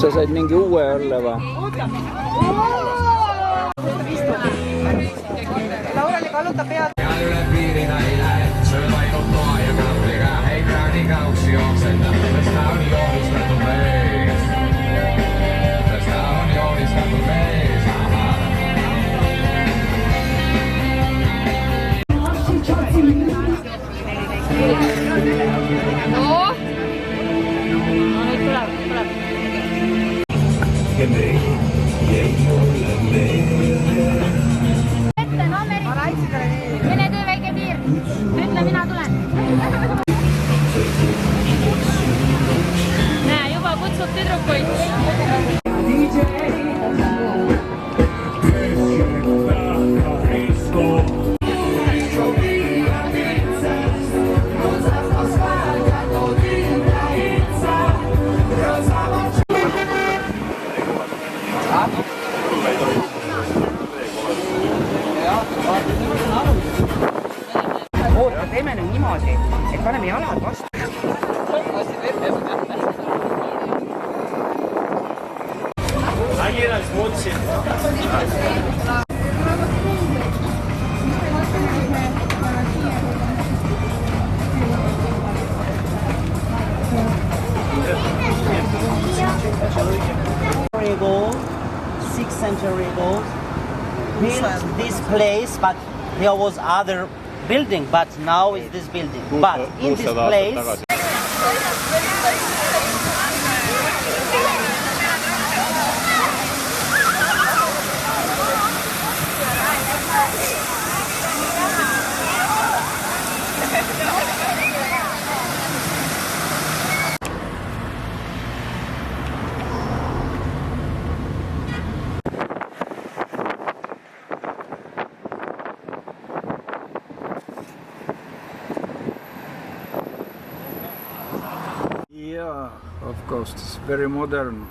Sa said mingi uue õlle või? Laureli kalluta pead. Ja üle piirina ei lähe, sööb ainult toa ja kahvliga. Ei kraani kauksi jooksenda, sest ta on joonistatud mees. Sest ta on joonistatud mees. Mine töö väike piir, ütle mina tulen. Näe, juba kutsub tüdrukuid. Teeme nüüd niimoodi, et paneme jalad vastu. Ago, 6th century ago, built this place, but there was other building, but now is this building. But in this place, Yeah, of course, it's very modern.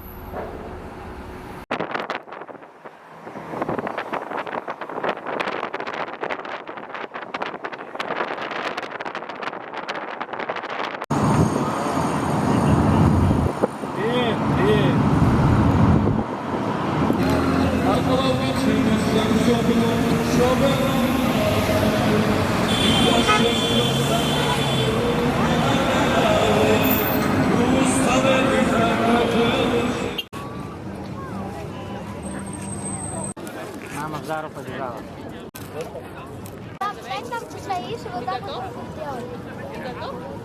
Mama, 0 подержала. Дай нам свои, чтобы там вот сделали.